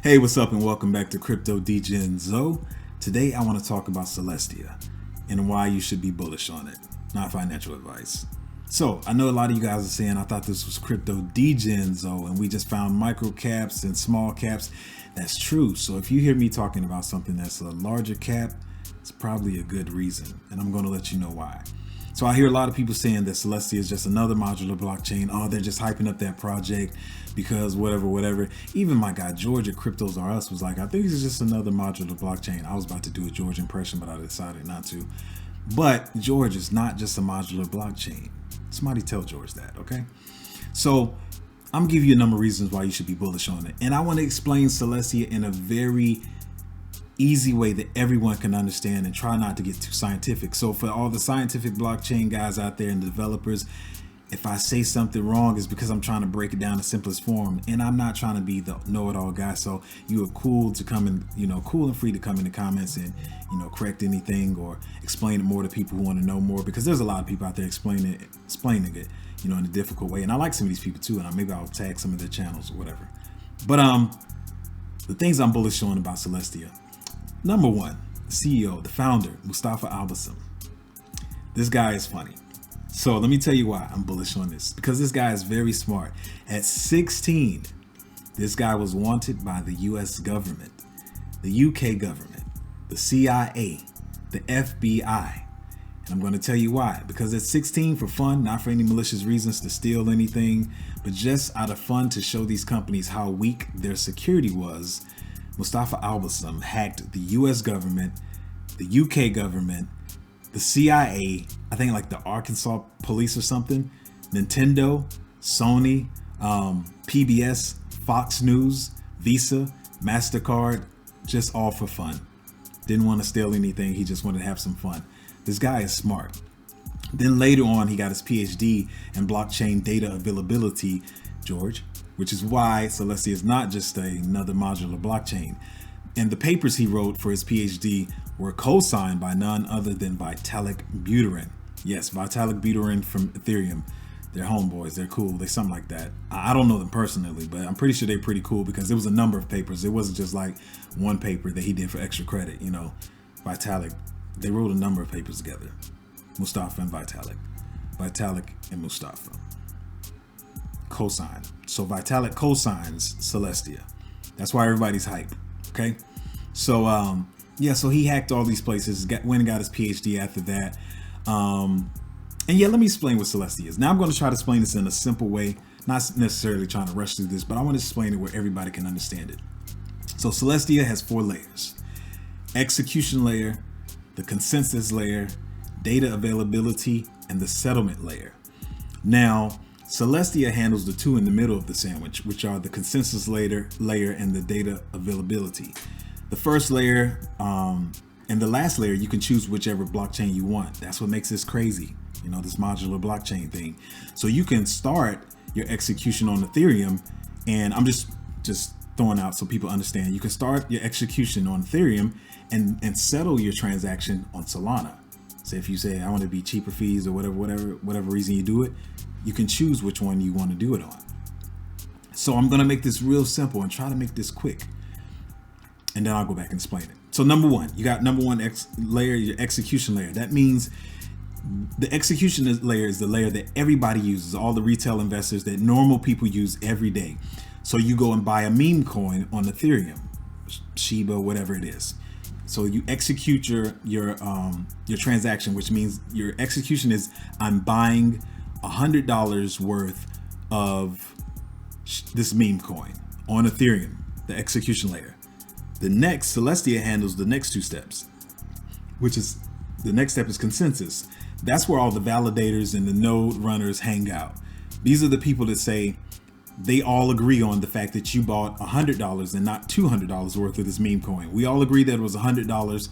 Hey, what's up and welcome back to Crypto DJ Zoe. Today I want to talk about Celestia and why you should be bullish on it, not financial advice. So I know a lot of you guys are saying I thought this was Crypto DJ Zoe and we just found micro caps and small caps. That's true. So if you hear me talking about something that's a larger cap, it's probably a good reason, and I'm going to let you know why. So I hear a lot of people saying that Celestia is just another modular blockchain. Oh, they're just hyping up that project because whatever. Even my guy George at Cryptos R Us was like, I think it's just another modular blockchain. I was about to do a George impression, but I decided not to. But George is not just a modular blockchain. Somebody tell George that, okay? So I'm giving you a number of reasons why you should be bullish on it. And I want to explain Celestia in a very easy way that everyone can understand and try not to get too scientific. So for all the scientific blockchain guys out there and developers, if I say something wrong, it's because I'm trying to break it down in the simplest form, and I'm not trying to be the know-it-all guy. So you are cool to come in, cool and free to come in the comments and, correct anything or explain it more to people who want to know more, because there's a lot of people out there explaining it, in a difficult way. And I like some of these people too, and maybe I'll tag some of their channels or whatever. But the things I'm bullish on about Celestia. Number one, the CEO, the founder, Mustafa Albasim. This guy is funny. So let me tell you why I'm bullish on this. Because this guy is very smart. At 16, this guy was wanted by the US government, the UK government, the CIA, the FBI. And I'm going to tell you why. Because at 16, for fun, not for any malicious reasons to steal anything, but just out of fun to show these companies how weak their security was, Mustafa Albasim hacked the US government, the UK government, the CIA, I think like the Arkansas police or something, Nintendo, Sony, PBS, Fox News, Visa, MasterCard, just all for fun. Didn't want to steal anything, he just wanted to have some fun. This guy is smart. Then later on, he got his PhD in blockchain data availability, George, which is why Celestia is not just another modular blockchain. And the papers he wrote for his PhD were co-signed by none other than Vitalik Buterin. Yes, Vitalik Buterin from Ethereum. They're homeboys, they're cool, they something like that. I don't know them personally, but I'm pretty sure they're pretty cool because there was a number of papers. It wasn't just like one paper that he did for extra credit, Vitalik. They wrote a number of papers together. Mustafa and Vitalik. Vitalik and Mustafa. Co-sign. So Vitalik co-signs Celestia. That's why everybody's hype. Okay. So so he hacked all these places, went and got his PhD after that. Let me explain what Celestia is. Now I'm going to try to explain this in a simple way, not necessarily trying to rush through this, but I want to explain it where everybody can understand it. So Celestia has 4 layers: execution layer, the consensus layer, data availability, and the settlement layer. Now, Celestia handles the 2 in the middle of the sandwich, which are the consensus layer and the data availability. The first layer and the last layer, you can choose whichever blockchain you want. That's what makes this crazy, this modular blockchain thing. So you can start your execution on Ethereum, and I'm just throwing out so people understand. You can start your execution on Ethereum and settle your transaction on Solana. So if you say I want to be cheaper fees or whatever reason you do it, you can choose which one you want to do it on. So I'm going to make this real simple and try to make this quick, and then I'll go back and explain it. So number one, you got number one layer, your execution layer. That means the execution layer is the layer that everybody uses, all the retail investors that normal people use every day. So you go and buy a meme coin on Ethereum, Shiba, whatever it is. So you execute your transaction, which means your execution is I'm buying $100 worth of this meme coin on Ethereum, the execution layer. The next, Celestia handles the next 2 steps, which is the next step is consensus. That's where all the validators and the node runners hang out. These are the people that say they all agree on the fact that you bought $100 and not $200 worth of this meme coin. We all agree that it was $100,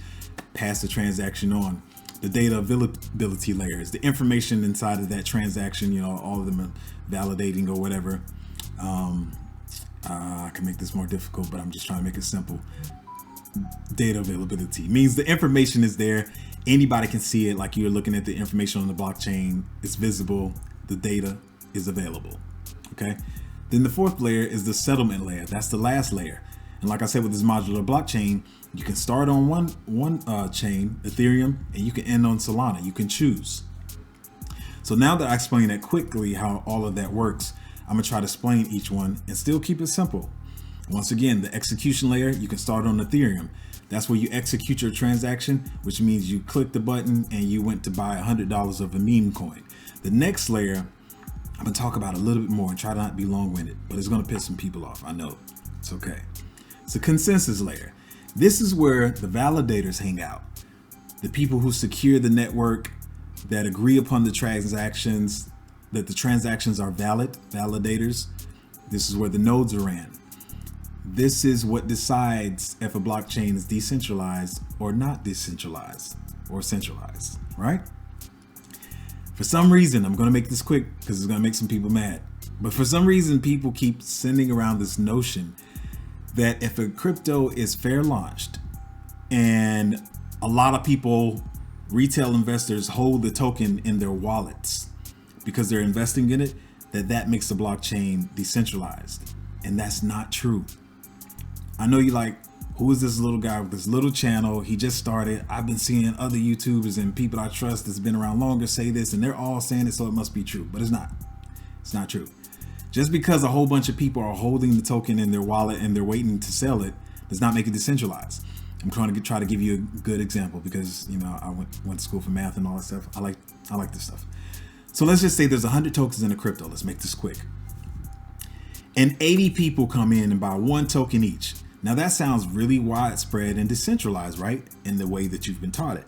pass the transaction on. The data availability layers, the information inside of that transaction, all of them are validating or whatever. I can make this more difficult, but I'm just trying to make it simple. Data availability means the information is there. Anybody can see it, like you're looking at the information on the blockchain. It's visible. The data is available. Okay. Then the 4th layer is the settlement layer. That's the last layer. And like I said, with this modular blockchain, you can start on one chain, Ethereum, and you can end on Solana. You can choose. So now that I explained that quickly how all of that works, I'm gonna try to explain each one and still keep it simple. Once again, the execution layer, you can start on Ethereum. That's where you execute your transaction, which means you click the button and you went to buy $100 of a meme coin. The next layer, I'm gonna talk about a little bit more and try to not be long-winded, but it's gonna piss some people off, I know. It's okay. It's a consensus layer. This is where the validators hang out. The people who secure the network, that agree upon the transactions, that the transactions are valid, validators. This is where the nodes are ran. This is what decides if a blockchain is decentralized or not decentralized or centralized, right? For some reason, I'm gonna make this quick because it's gonna make some people mad. But for some reason, people keep sending around this notion that if a crypto is fair launched and a lot of people, retail investors, hold the token in their wallets because they're investing in it, that makes the blockchain decentralized. And that's not true. I know you like, who is this little guy with this little channel? He just started. I've been seeing other YouTubers and people I trust that's been around longer say this, and they're all saying it, so it must be true. But it's not. It's not true. Just because a whole bunch of people are holding the token in their wallet and they're waiting to sell it does not make it decentralized. I'm trying to try to give you a good example because, you know, I went to school for math and all that stuff. I like this stuff. So let's just say there's 100 tokens in a crypto. Let's make this quick. And 80 people come in and buy one token each. Now that sounds really widespread and decentralized, right? In the way that you've been taught it.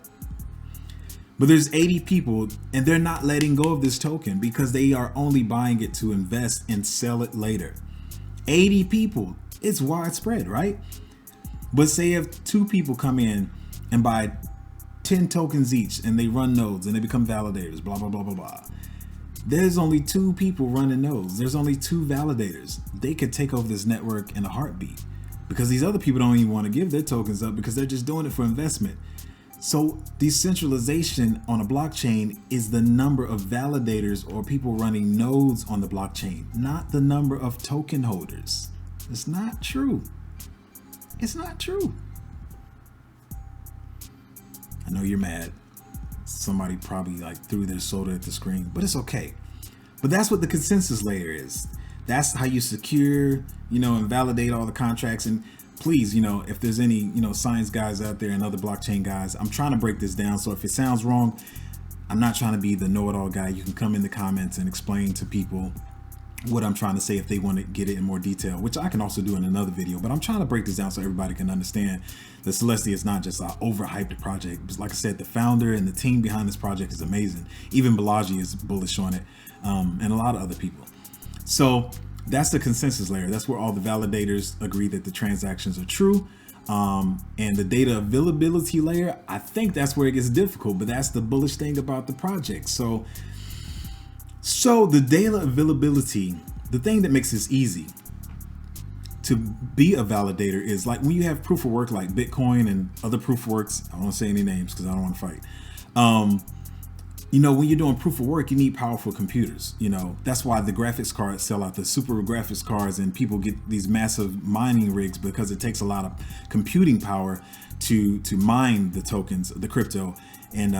But there's 80 people and they're not letting go of this token because they are only buying it to invest and sell it later. 80 people, it's widespread, right? But say if 2 people come in and buy 10 tokens each and they run nodes and they become validators, blah, blah, blah, blah, blah. There's only 2 people running nodes. There's only 2 validators. They could take over this network in a heartbeat because these other people don't even want to give their tokens up because they're just doing it for investment. So decentralization on a blockchain is the number of validators or people running nodes on the blockchain, not the number of token holders. It's not true. It's not true. I know you're mad. Somebody probably like threw their soda at the screen, but it's okay. But that's what the consensus layer is. That's how you secure, you know, and validate all the contracts. And please, you know, if there's any, you know, science guys out there and other blockchain guys, I'm trying to break this down. So if it sounds wrong, I'm not trying to be the know-it-all guy. You can come in the comments and explain to people what I'm trying to say if they want to get it in more detail, which I can also do in another video. But I'm trying to break this down so everybody can understand that Celestia is not just an overhyped project. But like I said, the founder and the team behind this project is amazing. Even BULLISH is bullish on it, and a lot of other people. So that's the consensus layer. That's where all the validators agree that the transactions are true. And the data availability layer, I think that's where it gets difficult, but that's the bullish thing about the project. So the data availability, the thing that makes this easy to be a validator is like when you have proof of work like Bitcoin and other proof of works. I don't want to say any names because I don't want to fight. You know, when you're doing proof of work, you need powerful computers. You know, that's why the graphics cards sell out, the super graphics cards, and people get these massive mining rigs because it takes a lot of computing power to mine the tokens, the crypto, and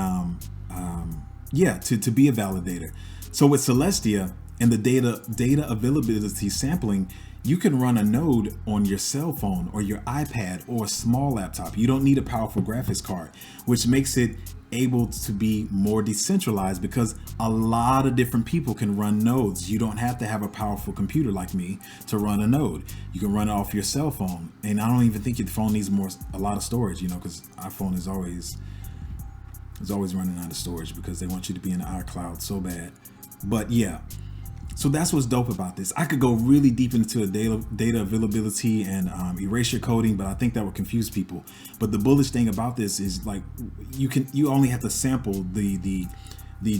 yeah, to be a validator. So with Celestia and the data availability sampling, you can run a node on your cell phone or your iPad or a small laptop. You don't need a powerful graphics card, which makes it able to be more decentralized because a lot of different people can run nodes. You don't have to have a powerful computer like me to run a node. You can run it off your cell phone. And I don't even think your phone needs a lot of storage, you know, because iPhone is always running out of storage because they want you to be in the iCloud so bad. But yeah, so that's what's dope about this. I could go really deep into the data availability and erasure coding, but I think that would confuse people. But the bullish thing about this is like you only have to sample the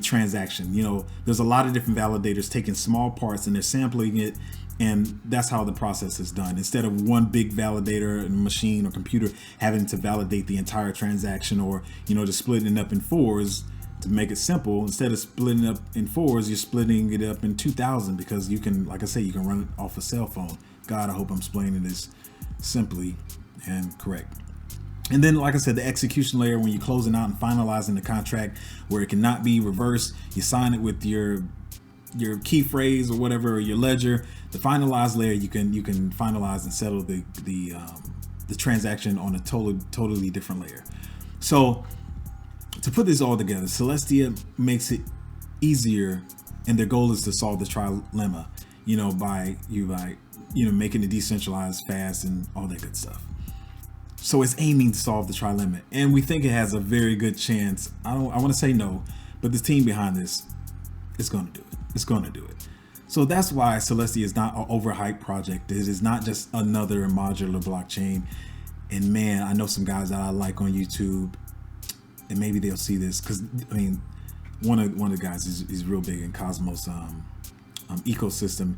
transaction. You know, there's a lot of different validators taking small parts and they're sampling it, and that's how the process is done. Instead of one big validator machine or computer having to validate the entire transaction, or you know, just splitting it up in fours. To make it simple, instead of splitting it up in fours, you're splitting it up in 2,000 because you can, like I say, you can run it off a cell phone. God, I hope I'm explaining this simply and correct. And then, like I said, the execution layer, when you're closing out and finalizing the contract where it cannot be reversed, you sign it with your key phrase or whatever, or your ledger. The finalized layer, you can finalize and settle the transaction on a totally different layer. So to put this all together, Celestia makes it easier, and their goal is to solve the trilemma, by making it decentralized, fast, and all that good stuff. So it's aiming to solve the trilemma, and we think it has a very good chance. I want to say no, but the team behind this is going to do it. It's going to do it. So that's why Celestia is not an overhyped project. It is not just another modular blockchain. And man, I know some guys that I like on YouTube, and maybe they'll see this, because I mean, one of the guys is real big in Cosmos ecosystem.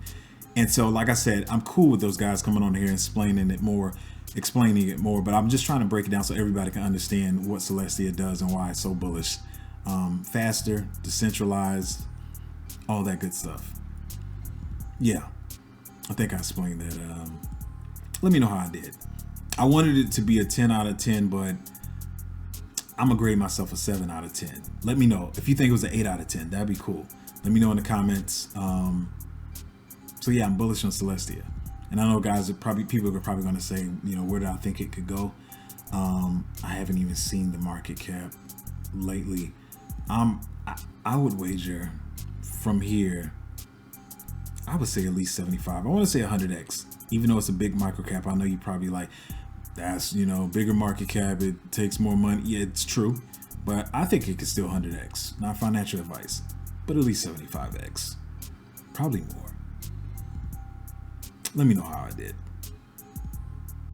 And so, like I said, I'm cool with those guys coming on here and explaining it more, but I'm just trying to break it down so everybody can understand what Celestia does and why it's so bullish. Faster, decentralized, all that good stuff. Yeah, I think I explained that. Let me know how I did. I wanted it to be a 10 out of 10, but I'm gonna grade myself a 7 out of 10. Let me know if you think it was an 8 out of 10. That'd be cool. Let me know in the comments. So yeah, I'm bullish on Celestia, and I know guys people are probably gonna say, where do I think it could go? I haven't even seen the market cap lately. I would wager from here, I would say at least 75. I want to say 100x, even though it's a big micro cap. I know you probably like, that's, bigger market cap, it takes more money. Yeah, it's true, but I think it could still 100x. Not financial advice, but at least 75x, probably more. Let me know how I did.